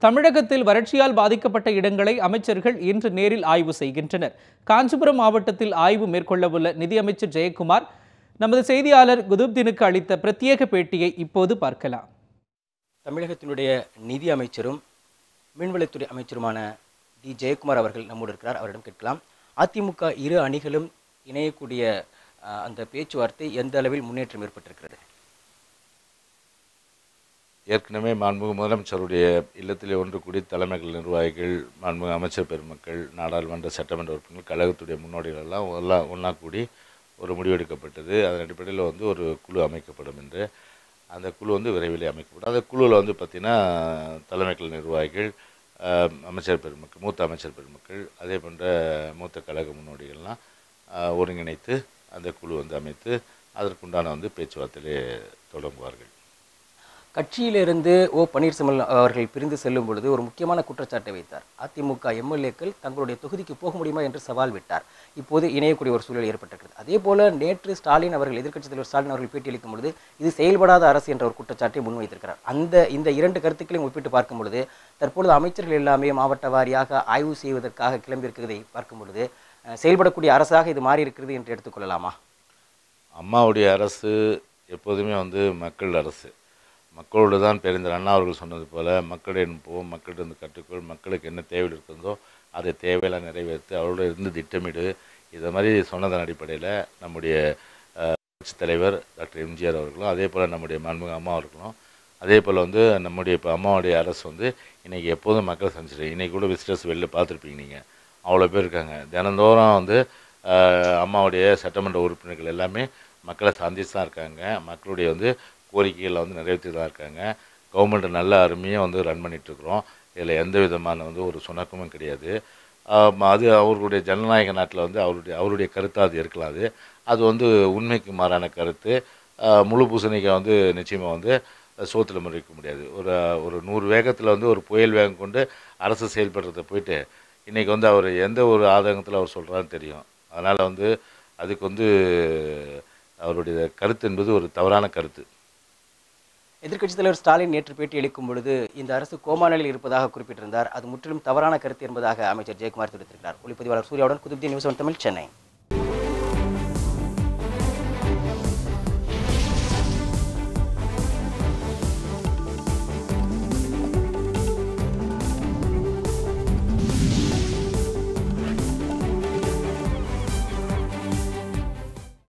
தமிழகத்தில் வறட்சியால் பாதிக்கப்பட்ட இடங்களை அமைச்சர்கள் இன்று நேரில் ஆய்வு செய்கின்றனர். காஞ்சிபுரம் மாவட்டத்தில் ஆய்வு மேற்கொள்ளவுள்ள நிதியமைச்சர் ஜெயக்குமார் நமது செய்தியாளர் குதுப்தீனுக்கு அளித்த பிரத்யேக பேட்டியை இப்போது பார்க்கலாம். தமிழகத்தினுடைய நிதி அமைச்சரும் மீன்வளத்துறை அமைச்சருமான டி ஜெயக்குமார் அவர்கள் நம்மோடு இருக்கிறார். அவரிடம் கேட்கலாம். அதிமுக இரு அணிகளும் இணையக்கூடிய அந்த பேச்சுவார்த்தை எந்த அளவில் முன்னேற்றம் ஏற்பட்டிருக்கிறது? ஏற்கனவே மாண்புமிகு முதலமைச்சருடைய இல்லத்திலே ஒன்று கூடி தலைமைகள் நிர்வாகிகள், மாண்புமிகு அமைச்சர் பெருமக்கள், நாடாளுமன்ற சட்டமன்ற உறுப்பினர்கள், கழகத்துடைய முன்னோடிகள் எல்லாம் ஒன்றா கூடி ஒரு முடிவெடுக்கப்பட்டது. அதன் அடிப்படையில் ஒரு குழு அமைக்கப்படும் என்று. அந்த குழு விரைவில் அமைக்கப்படும். அந்த குழுவில் பார்த்திங்கன்னா தலைமைகள் நிர்வாகிகள், அமைச்சர் பெருமக்கள், மூத்த அமைச்சர் பெருமக்கள், அதே போன்ற மூத்த கழக முன்னோடிகள்லாம் ஒருங்கிணைத்து அந்த குழு அமைத்து அதற்குண்டான பேச்சுவார்த்தையிலே தொடங்குவார்கள். கட்சியிலிருந்து பன்னீர்செல்வம் அவர்கள் பிரிந்து செல்லும் பொழுது ஒரு முக்கியமான குற்றச்சாட்டை வைத்தார். அதிமுக எம்எல்ஏக்கள் தங்களுடைய தொகுதிக்கு போக முடியுமா என்று சவால் விட்டார். இப்போது இணையக்கூடிய ஒரு சூழல் ஏற்பட்டிருக்கிறது. அதே போல நேற்று ஸ்டாலின் அவர்கள், எதிர்க்கட்சித் தலைவர் ஸ்டாலின் அவர்கள் பேட்டியளிக்கும் பொழுது இது செயல்படாத அரசு என்ற ஒரு குற்றச்சாட்டை முன்வைத்திருக்கிறார். இந்த இரண்டு கருத்துக்களையும் ஒப்பிட்டு பார்க்கும் பொழுது தற்பொழுது அமைச்சர்கள் எல்லாமே மாவட்ட வாரியாக ஆய்வு செய்வதற்காக கிளம்பியிருக்கிறதை பார்க்கும் பொழுது செயல்படக்கூடிய அரசாக இது மாறி இருக்கிறது என்று எடுத்துக்கொள்ளலாமா? அம்மாவுடைய அரசு எப்போதுமே மக்கள் அரசு. மக்களோடு தான் பெருந்தர் அண்ணா அவர்கள் சொன்னது போல் மக்களிடம் போவோம், மக்களிடம் கற்றுக்கொள், மக்களுக்கு என்ன தேவை இருக்கிறதோ அதை தேவையெல்லாம் நிறைவேற்று, அவரோடு இருந்து திட்டமிடு, இதை மாதிரி சொன்னதன் அடிப்படையில் நம்முடைய கட்சி தலைவர் டாக்டர் எம்ஜிஆர் அவர்களும், அதே போல் நம்முடைய மாண்புமிகு அம்மா அவர்களும், அதே போல் நம்முடைய இப்போ அம்மாவுடைய அரசு இன்றைக்கி எப்போதும் மக்கள் சந்திச்சிட்டு, இன்றைக்கி கூட விசிட்டர்ஸ் வெளில பார்த்துருப்பீங்க. நீங்கள் அவ்வளோ பேர் இருக்காங்க. தினந்தோறும் அம்மாவுடைய சட்டமன்ற உறுப்பினர்கள் எல்லாமே மக்களை சந்திச்சு தான் இருக்காங்க. மக்களுடைய கோரிக்கைகளை நிறைவேற்றி தான் இருக்காங்க. கவர்மெண்ட் நல்ல அருமையாக ரன் பண்ணிகிட்ருக்குறோம். இதில் எந்த விதமான ஒரு சுணக்கமும் கிடையாது. அது அவர்களுடைய ஜனநாயக நாட்டில் அவருடைய கருத்தாக அது இருக்கலாம். அது உண்மைக்கு மாறான கருத்து. முழு பூசணிக்காய் நிச்சயமாக சோத்தில் முறைக்க முடியாது. ஒரு 100 வேகத்தில் ஒரு புயல் வேகம் கொண்டு அரசு செயல்படுறத போயிட்டு இன்றைக்கி அவர் எந்த ஒரு ஆதங்கத்தில் அவர் சொல்கிறான்னு தெரியும். அதனால் அதுக்கு அவருடைய கருத்து என்பது ஒரு தவறான கருத்து. எதிர்க்கட்சித் தலைவர் ஸ்டாலின் நேற்று பேட்டி அளிக்கும் பொழுது இந்த அரசு கோமா நிலையில் இருப்பதாக குறிப்பிட்டிருந்தார். அது முற்றிலும் தவறான கருத்து என்பதாக அமைச்சர் ஜெயக்குமார் தெரிவித்திருக்கிறார். ஒளிப்பதிவாளர் சூர்யாவுடன் குதுப்தீன், நியூஸ் 1 தமிழ், சென்னை.